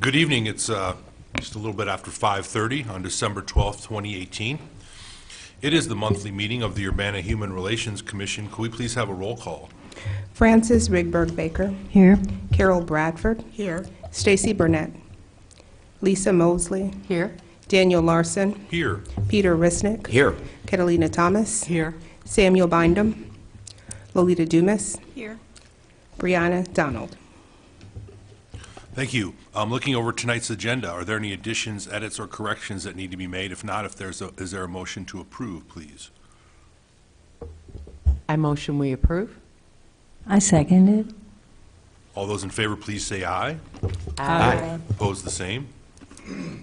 Good evening. It's just a little bit after 5:30 on December 12th, 2018. It is the monthly meeting of the Urbana Human Relations Commission. Could we please have a roll call? Frances Rigberg Baker. Here. Carol Bradford. Here. Stacy Burnett. Lisa Mosley. Here. Daniel Larson. Here. Peter Risnick. Here. Catalina Thomas. Here. Samuel Bindum. Lolita Dumas. Here. Brianna Donald. Thank you. Looking over tonight's agenda, are there any additions, edits, or corrections that need to be made? If not, is there a motion to approve, please? I motion we approve. I second it. All those in favor, please say aye. Aye. Opposed, the same.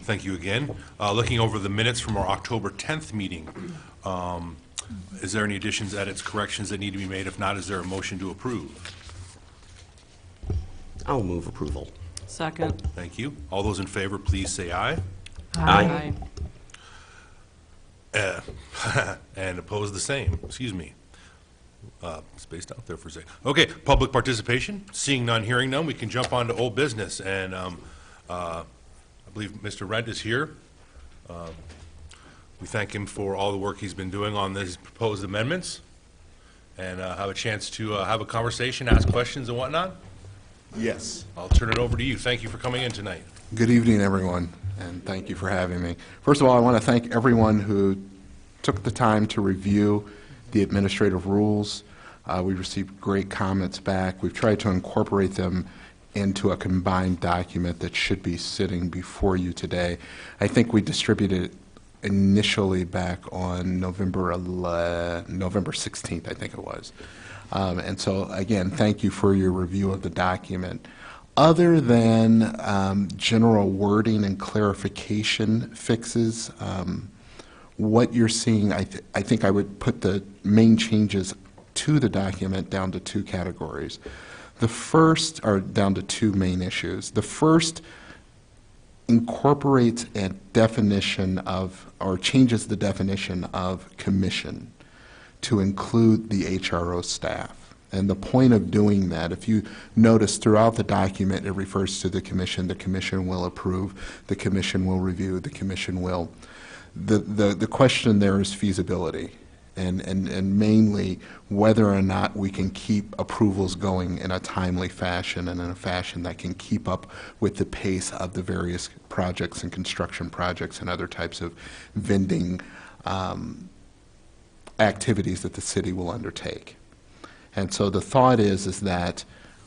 Thank you again. Looking over the minutes from our October 10th meeting, is there any additions, edits, corrections that need to be made? If not, is there a motion to approve? I'll move approval. Second. Thank you. All those in favor, please say aye. Aye. And opposed, the same. Excuse me. Spaced out there for a second. Okay, public participation. Seeing none, hearing none, we can jump on to old business. And I believe Mr. Rent is here. We thank him for all the work he's been doing on these proposed amendments, and have a chance to have a conversation, ask questions and whatnot. Yes. I'll turn it over to you. Thank you for coming in tonight. Good evening, everyone, and thank you for having me. First of all, I want to thank everyone who took the time to review the administrative rules. We received great comments back. We've tried to incorporate them into a combined document that should be sitting before you today. I think we distributed it initially back on November 16th, I think it was. And so, again, thank you for your review of the document. Other than general wording and clarification fixes, what you're seeing, I think I would put the main changes to the document down to two categories. The first are down to two main issues. The first incorporates a definition of, or changes the definition of commission to include the HRO staff. And the point of doing that, if you notice throughout the document, it refers to the commission will approve, the commission will review, the commission will. The question there is feasibility, and mainly whether or not we can keep approvals going in a timely fashion and in a fashion that can keep up with the pace of the various projects and construction projects and other types of vending activities that the city will undertake. And so the thought is that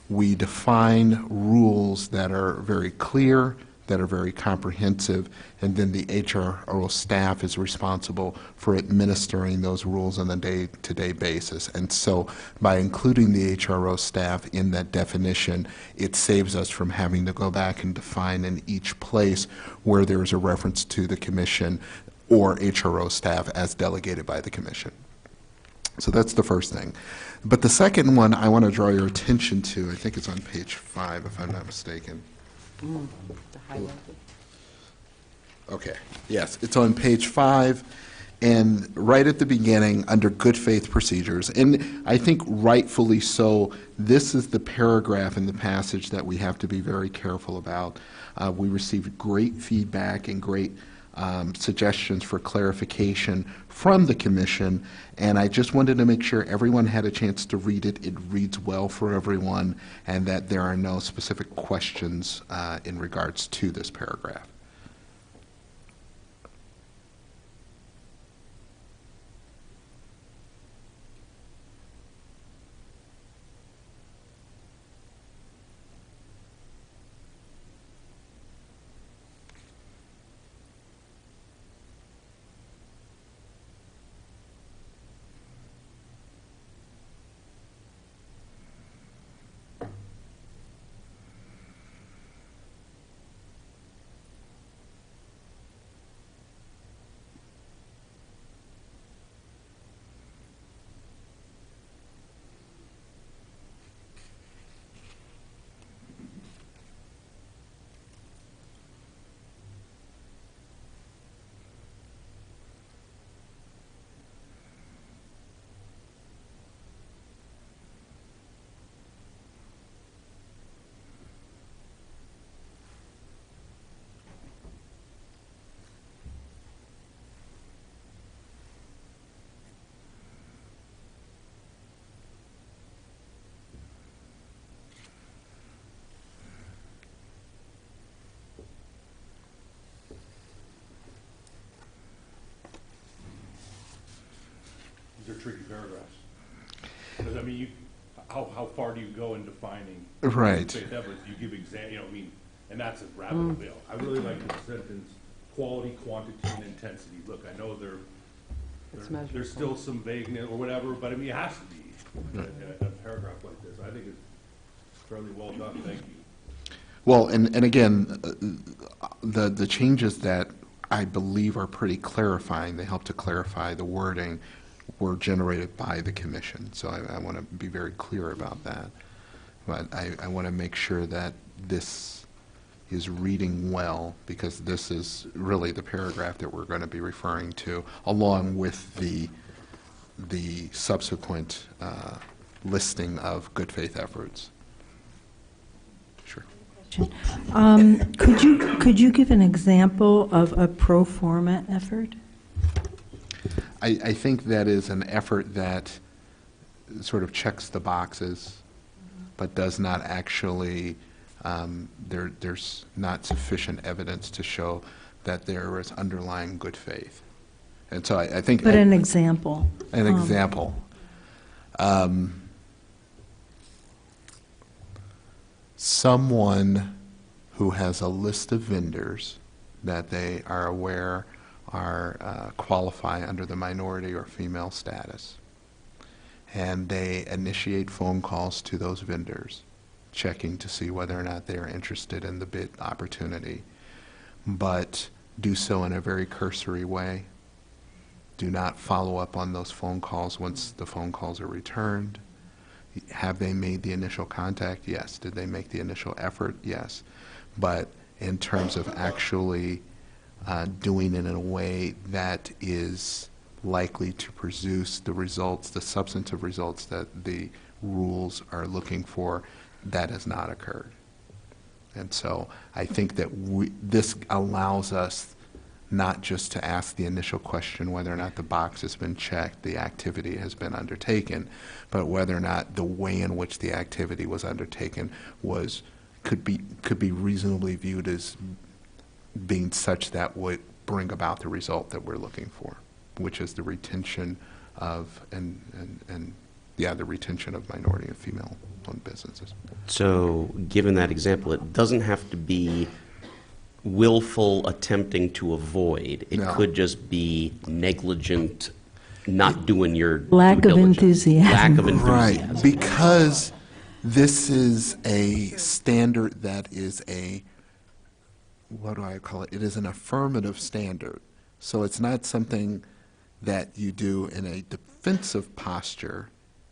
we define rules that are very clear, that are very comprehensive, and then the HRO staff is responsible for administering those rules on a day-to-day basis. And so by including the HRO staff in that definition, it saves us from having to go back and define in each place where there is a reference to the commission or HRO staff as delegated by the commission. So that's the first thing. But the second one I want to draw your attention to, I think it's on page 5, if I'm not mistaken. Okay, yes, it's on page 5, and right at the beginning, under good faith procedures, and I think rightfully so, this is the paragraph in the passage that we have to be very careful about. We received great feedback and great suggestions for clarification from the commission, and I just wanted to make sure everyone had a chance to read it. It reads well for everyone, and that there are no specific questions in regards to this paragraph. tricky paragraphs. Because, I mean, how far do you go in defining? Right. Faith evidence, you give and that's a rabbit trail. I really like the sentence, quality, quantity, and intensity. Look, I know It's measurable. there's still some vagueness or whatever, but I mean, it has to be in a paragraph like this. I think it's fairly well done, thank you. Well, and again, the changes that I believe are pretty clarifying, they help to clarify the wording, were generated by the commission. So I want to be very clear about that. But I want to make sure that this is reading well, because this is really the paragraph that we're going to be referring to, along with the subsequent listing of good faith efforts. Sure. Could you give an example of a pro forma effort? I think that is an effort that sort of checks the boxes, but does not actually, there's not sufficient evidence to show that there is underlying good faith. And so I think. But an example. An example. Someone who has a list of vendors that they are aware are qualify under the minority or female status, and they initiate phone calls to those vendors, checking to see whether or not they are interested in the bid opportunity, but do so in a very cursory way. Do not follow up on those phone calls once the phone calls are returned. Have they made the initial contact? Yes. Did they make the initial effort? Yes. But in terms of actually doing it in a way that is likely to produce the results, the substantive results that the rules are looking for, that has not occurred. And so I think that this allows us not just to ask the initial question whether or not the box has been checked, the activity has been undertaken, but whether or not the way in which the activity was undertaken could be reasonably viewed as being such that would bring about the result that we're looking for, which is the retention of the retention of minority and female-owned businesses. So, given that example, it doesn't have to be willful attempting to avoid. It No. could just be negligent, not doing your Lack due of diligence. enthusiasm. Lack of enthusiasm. Right, because this is a standard that is what do I call it? It is an affirmative standard. So it's not something that you do in a defensive posture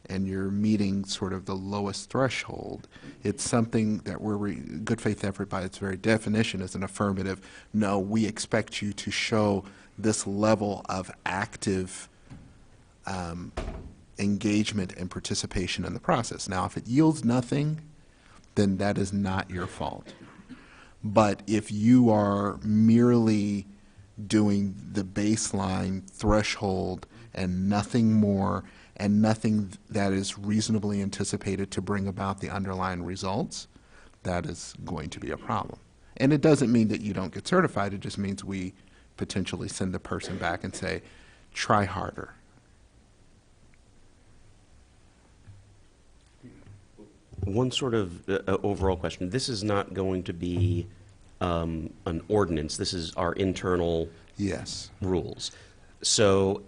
and you're meeting sort of the lowest threshold. It's something that good faith effort by its very definition is an affirmative. No, we expect you to show this level of active engagement and participation in the process. Now, if it yields nothing, then that is not your fault. But if you are merely doing the baseline threshold and nothing more, and nothing that is reasonably anticipated to bring about the underlying results, that is going to be a problem. And it doesn't mean that you don't get certified. It just means we potentially send the person back and say, try harder. One sort of overall question. This is not going to be an ordinance. This is our internal Yes. rules. So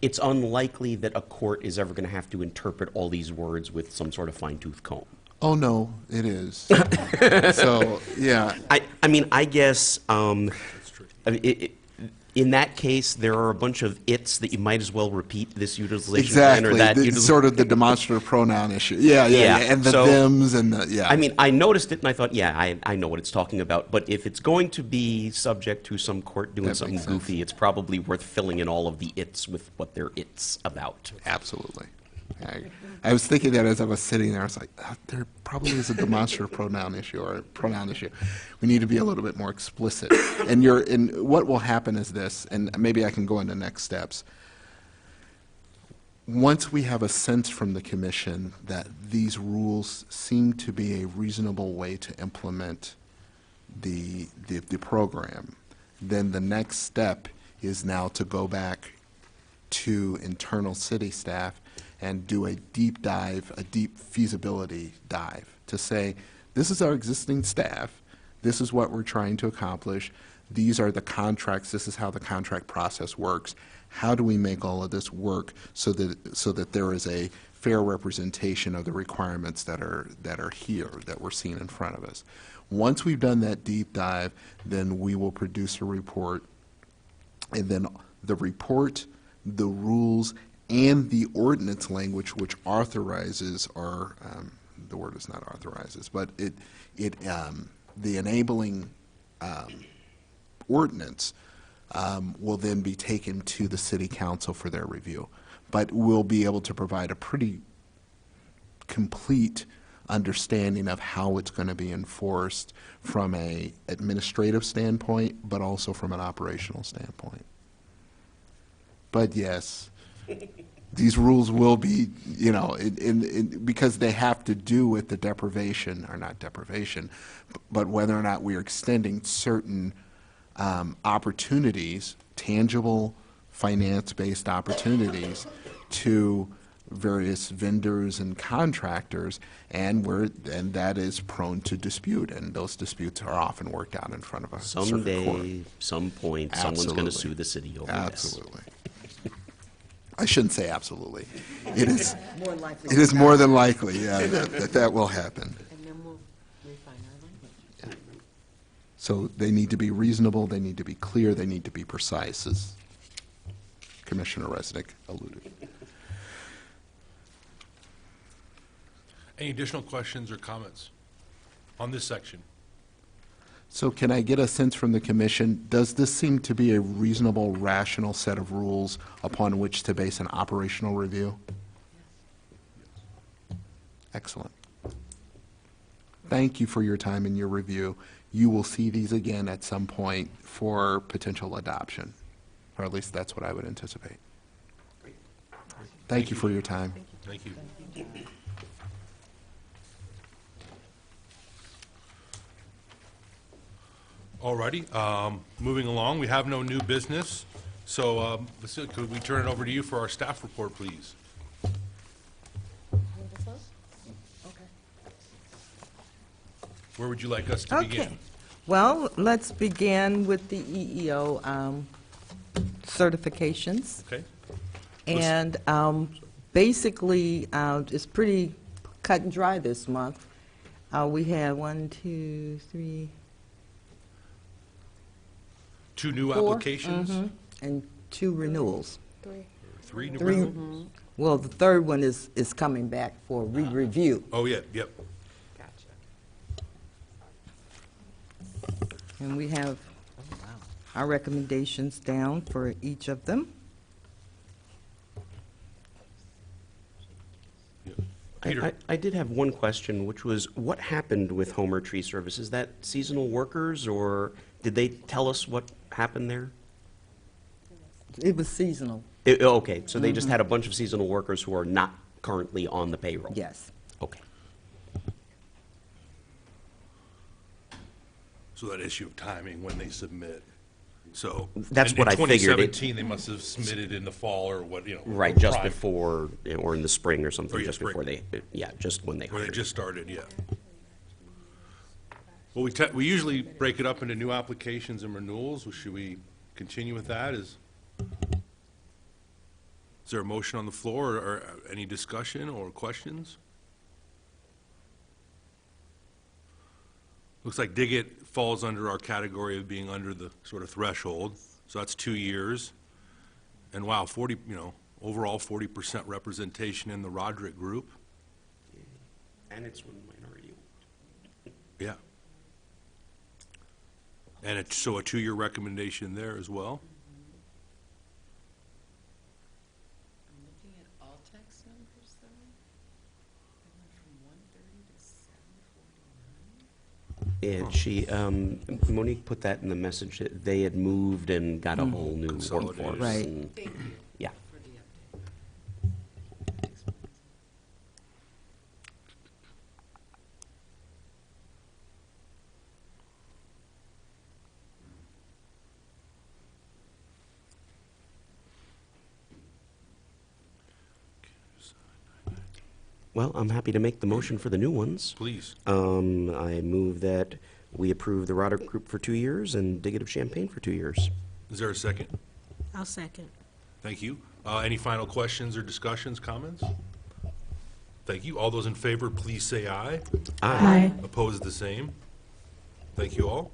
it's unlikely that a court is ever going to have to interpret all these words with some sort of fine-tooth comb. Oh, no, it is. So, yeah. I mean, I guess in that case, there are a bunch of it's that you might as well repeat this utilization plan or that. Exactly. Sort of the demonstrative pronoun issue. Yeah. And the So, thems and the, yeah. I mean, I noticed it and I thought, yeah, I know what it's talking about. But if it's going to be subject to some court doing That something makes sense. goofy, it's probably worth filling in all of the it's with what they're it's about. Absolutely. I was thinking that as I was sitting there. I was like, there probably is a demonstrative pronoun issue or a pronoun issue. We need to be a little bit more explicit. And what will happen is this, and maybe I can go into next steps. Once we have a sense from the commission that these rules seem to be a reasonable way to implement the program, then the next step is now to go back to internal city staff and do a deep dive, a deep feasibility dive to say, this is our existing staff, this is what we're trying to accomplish, these are the contracts, this is how the contract process works. How do we make all of this work so that there is a fair representation of the requirements that are here, that we're seeing in front of us? Once we've done that deep dive, then we will produce a report, and then the report, the rules, and the ordinance language which authorizes our, the word is not authorizes, but the enabling ordinance will then be taken to the city council for their review. But we'll be able to provide a pretty complete understanding of how it's going to be enforced from a administrative standpoint, but also from an operational standpoint. But yes, these rules will be, you know, because they have to do with the deprivation, or not deprivation, but whether or not we are extending certain opportunities, tangible finance-based opportunities, to various vendors and contractors, and that is prone to dispute, and those disputes are often worked out in front of a circuit court. Someday, some point, someone's going to Absolutely. sue the city over this. Absolutely. I shouldn't say absolutely. It is more than likely, yeah, that will happen. And then we'll refine our language. So they need to be reasonable, they need to be clear, they need to be precise, as Commissioner Resnick alluded. Any additional questions or comments on this section? So can I get a sense from the commission, does this seem to be a reasonable, rational set of rules upon which to base an operational review? Excellent. Thank you for your time and your review. You will see these again at some point for potential adoption, or at least that's what I would anticipate. Thank you for your time. Thank you. Alrighty, moving along, we have no new business, so Vasily, could we turn it over to you for our staff report, please? Where would you like us to Okay. begin? Well, let's begin with the EEO certifications. Okay, And basically, it's pretty cut and dry this month. We had 1, 2, 3, two new 4. applications, And 2 renewals. three new. Three. Well, the third one is coming back for re-review. Oh, yeah, yep. And we have our recommendations down for each of them. Peter? I did have one question, which was, what happened with Homer Tree Service? Is that seasonal workers, or did they tell us what happened there? It was seasonal, Okay, so they just had a bunch of seasonal workers who are not currently on the payroll? yes. Okay. So that issue of timing when they submit, so. That's what I figured. In 2017, they must have submitted in the fall or what, you know. Right, just prime, before, or in the spring or Or, something, yeah, just before spring. they, yeah, just when they Where they hired. just started, yeah. Well, we usually break it up into new applications and renewals. Well, should we continue with that? Is there a motion on the floor or any discussion or questions? Looks like Diggett falls under our category of being under the sort of threshold, so that's 2 years. And wow, 40, you know, overall 40% representation in the Roderick group. And it's one minority. Yeah. And it's, so a 2-year recommendation there as well? I'm looking at all tax numbers, though. They went from 130 to 749. And she, Monique put that in the message, that they had moved and got a whole new Consolidated. workforce. Right. and- Yeah. For the update. Well, I'm happy to make the motion for the new ones. Please. I move that we approve the Roderick Group for 2 years and Dig It of Champaign for 2 years. Is there a second? I'll second. Thank you. Any final questions or discussions, comments? Thank you. All those in favor, please say aye. Aye. Opposed, the same. Thank you all.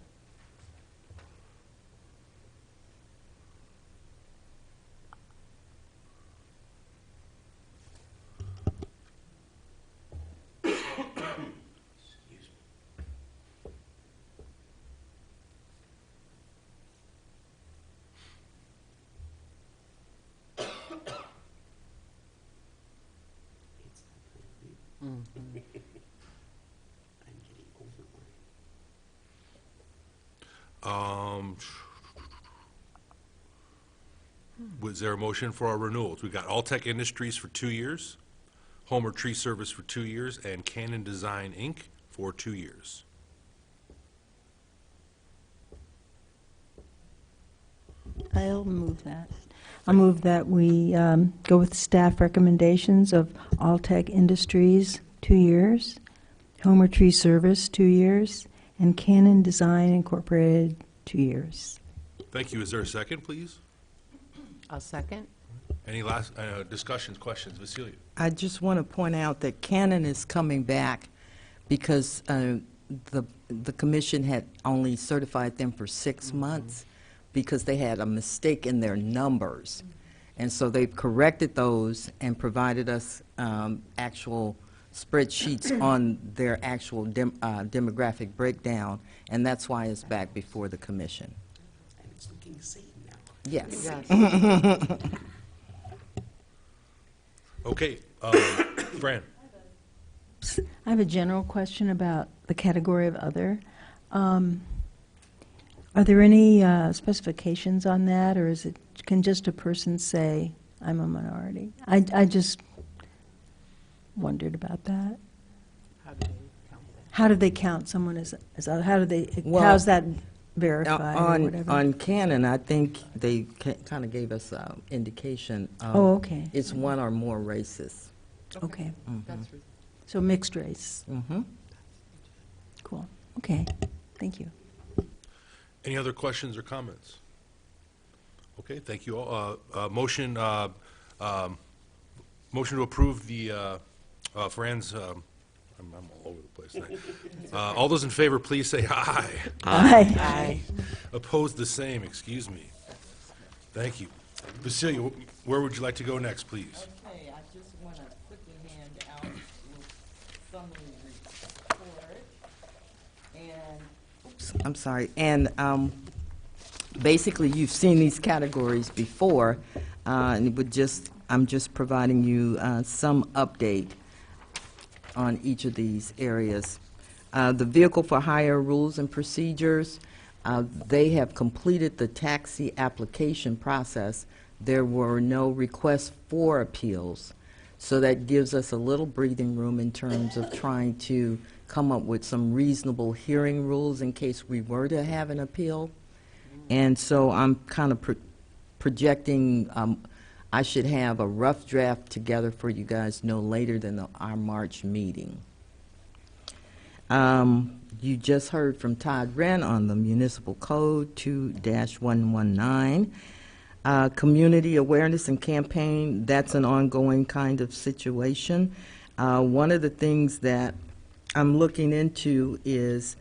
Was there a motion for our renewals? We've got Alltech Industries for 2 years, Homer Tree Service for 2 years, and Cannon Design, Inc. for 2 years. I'll move that. I'll move that we go with staff recommendations of Alltech Industries, 2 years, Homer Tree Service, 2 years, and Canon Design Incorporated, 2 years. Thank you. Is there a second, please? I'll second. Any last discussions, questions? Vasilia? I just want to point out that Canon is coming back because the commission had only certified them for 6 months because they had a mistake in their numbers. And so they've corrected those and provided us actual spreadsheets on their actual demographic breakdown, and that's why it's back before the commission. And it's looking sane now. Yes. Okay, Fran? I have a general question about the category of other. Are there any specifications on that, or can just a person say, I'm a minority? I just wondered about that. How do they count someone as how do they, Well, how's that verified or On whatever? Canon, I think they kind of gave us an indication. Oh, okay. It's one or more races. Okay, That's so mixed race. Mm-hmm. Cool. Okay, thank you. Any other questions or comments? Okay, thank you all. Motion to approve the Fran's, I'm all over the place tonight. All those in favor, please say aye. Aye. Opposed, the same, excuse me. Thank you. Vasilia, where would you like to go next, please? Okay, I just want to quickly hand out your summary report. And, oops, I'm sorry. And basically, you've seen these categories before, and I'm just providing you some update on each of these areas. The vehicle for hire rules and procedures, they have completed the taxi application process. There were no requests for appeals, so that gives us a little breathing room in terms of trying to come up with some reasonable hearing rules in case we were to have an appeal. And so I'm kind of projecting I should have a rough draft together for you guys no later than our March meeting. You just heard from Todd Wren on the Municipal Code 2-119. Community awareness and campaign, that's an ongoing kind of situation. One of the things that I'm looking into is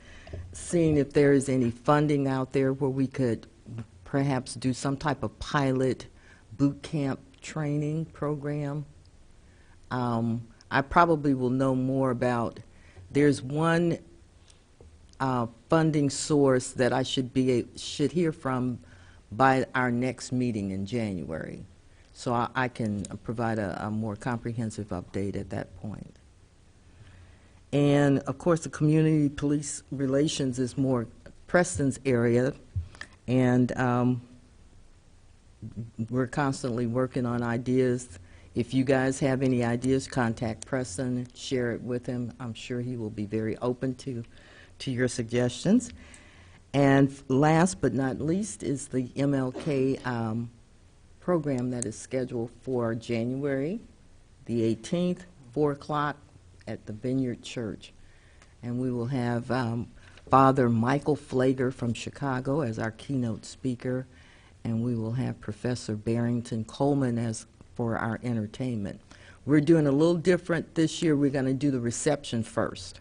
seeing if there is any funding out there where we could perhaps do some type of pilot boot camp training program. I probably will know more about, there's one funding source that I should hear from by our next meeting in January. So I can provide a more comprehensive update at that point. And of course, the community police relations is more Preston's area, and we're constantly working on ideas. If you guys have any ideas, contact Preston, share it with him. I'm sure he will be very open to your suggestions. And last but not least is the MLK program that is scheduled for January the 18th, 4 o'clock at the Vineyard Church. And we will have Father Michael Flager from Chicago as our keynote speaker, and we will have Professor Barrington Coleman as for our entertainment. We're doing a little different this year. We're going to do the reception first.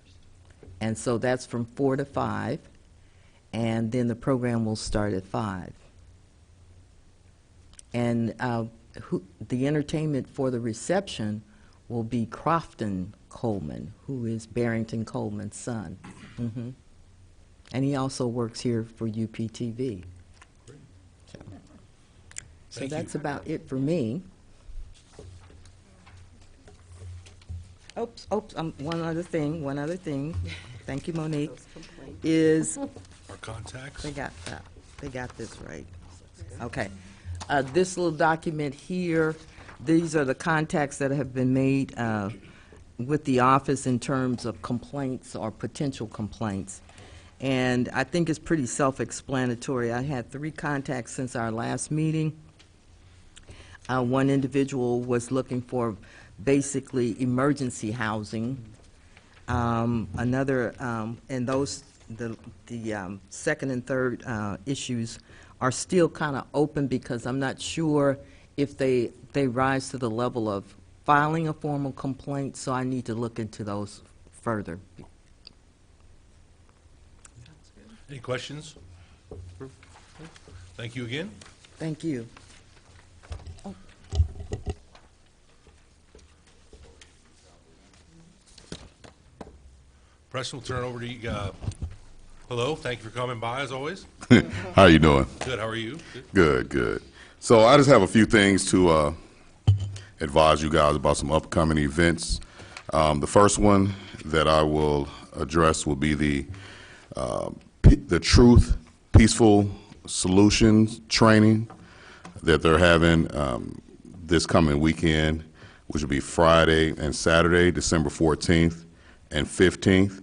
And so that's from 4 to 5, and then the program will start at 5. And the entertainment for the reception will be Crofton Coleman, who is Barrington Coleman's son. Mm-hmm. And he also works here for UPTV. So Thank that's you. about it for me. Oops, one other thing. Thank you, Monique. Is Our contacts? they got that? They got this right. Okay. This little document here, these are the contacts that have been made with the office in terms of complaints or potential complaints. And I think it's pretty self-explanatory. I had 3 contacts since our last meeting. One individual was looking for basically emergency housing. Another, and those, the second and third issues are still kind of open because I'm not sure if they rise to the level of filing a formal complaint, so I need to look into those further. Any questions? Thank you again. Thank you. Preston, we'll turn it over to you. Hello, thank you for coming by, as always. How you doing? Good, how are you? Good, good. So I just have a few things to advise you guys about some upcoming events. The first one that I will address will be the Truth Peaceful Solutions training that they're having this coming weekend, which will be Friday and Saturday, December 14th and 15th.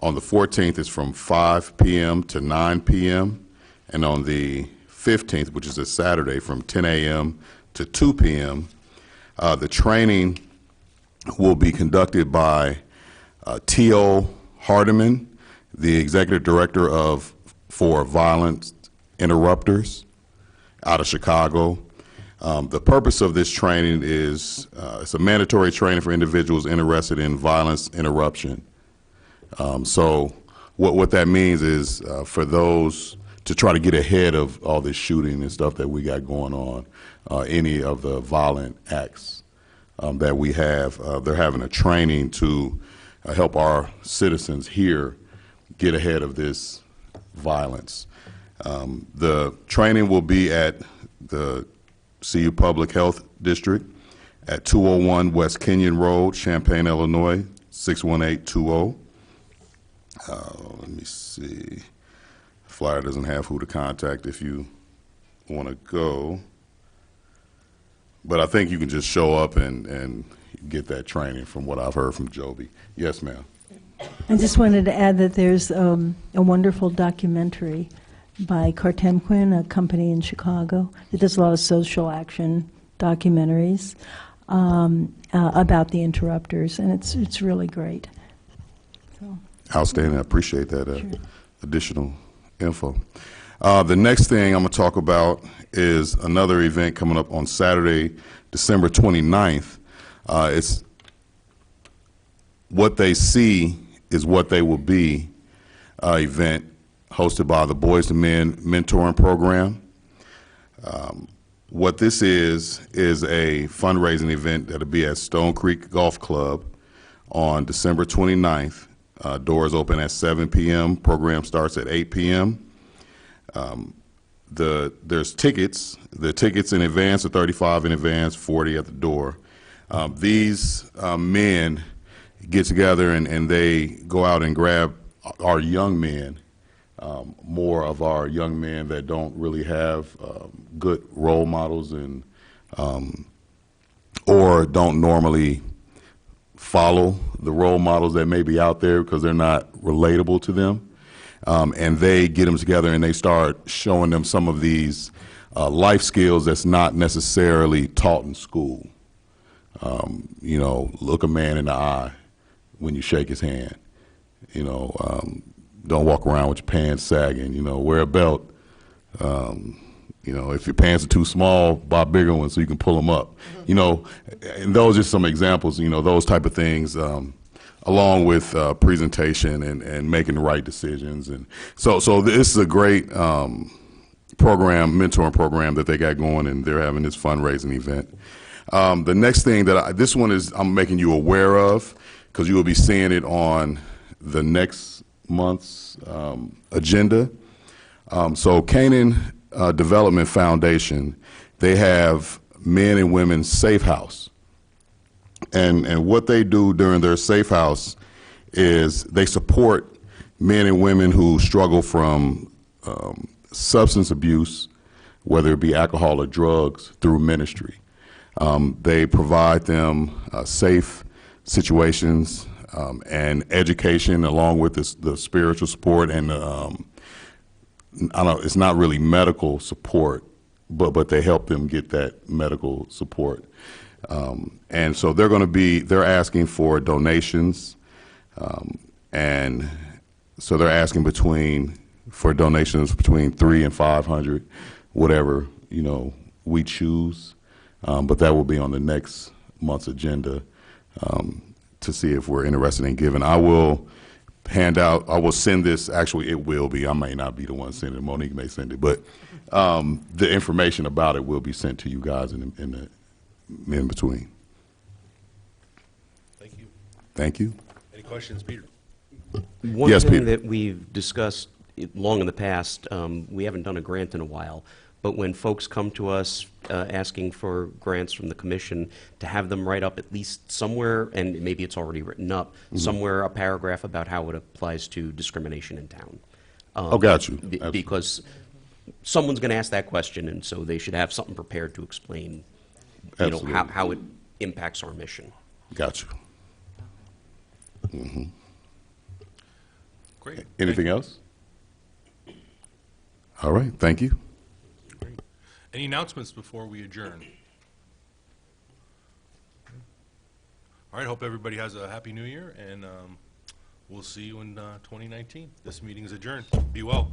On the 14th, it's from 5 p.m. to 9 p.m., and on the 15th, which is a Saturday, from 10 a.m. to 2 p.m. The training will be conducted by T.O. Hardiman, the Executive Director for Violence Interrupters out of Chicago. The purpose of this training is it's a mandatory training for individuals interested in violence interruption. So what that means is for those to try to get ahead of all this shooting and stuff that we got going on, any of the violent acts that we have, they're having a training to help our citizens here get ahead of this violence. The training will be at the CU Public Health District at 201 West Kenyon Road, Champaign, Illinois, 61820. Let me see. Flyer doesn't have who to contact if you want to go. But I think you can just show up and get that training from what I've heard from Joby. Yes, ma'am. I just wanted to add that there's a wonderful documentary by Cartemquin, a company in Chicago that does a lot of social action documentaries about the interrupters, and it's really great. So, Outstanding. I appreciate that Sure. additional info. The next thing I'm going to talk about is another event coming up on Saturday, December 29th. It's What They See is What They Will Be event hosted by the Boys to Men Mentoring Program. What this is a fundraising event that will be at Stone Creek Golf Club on December 29th. Doors open at 7 p.m. Program starts at 8 p.m. There's tickets. The tickets in advance are $35 in advance, $40 at the door. These men get together and they go out and grab our young men, more of our young men that don't really have good role models and or don't normally follow the role models that may be out there because they're not relatable to them. And they get them together and they start showing them some of these life skills that's not necessarily taught in school. Look a man in the eye, when you shake his hand. Don't walk around with your pants sagging. Wear a belt. If your pants are too small, buy bigger ones so you can pull them up. And those are some examples. Those type of things, along with presentation and making the right decisions. And so this is a great mentoring program that they got going, and they're having this fundraising event. The next thing this one is I'm making you aware of, because you will be seeing it on the next month's agenda. So Canaan Development Foundation, they have Men and Women Safe House. And what they do during their Safe House is they support men and women who struggle from substance abuse, whether it be alcohol or drugs, through ministry. They provide them safe situations and education, along with the spiritual support and it's not really medical support, but they help them get that medical support. And so they're asking for donations, and so they're asking for donations between $300 and $500, whatever we choose. But that will be on the next month's agenda to see if we're interested in giving. I will send this. Actually, it will be. I may not be the one sending it. Monique may send it, but the information about it will be sent to you guys in between. Thank you. Thank you. Any questions, Peter? One Yes, thing Peter. that we've discussed long in the past, we haven't done a grant in a while, but when folks come to us asking for grants from the commission, to have them write up at least somewhere, and maybe it's already written up, somewhere a paragraph about how it applies to discrimination in town. Got you. Absolutely. Because someone's going to ask that question, and so they should have something prepared to explain Absolutely. how it impacts our mission. Got you. Great. Anything else? All right. Thank you. Great. Any announcements before we adjourn? All right. Hope everybody has a happy new year, and we'll see you in 2019. This meeting is adjourned. Be well.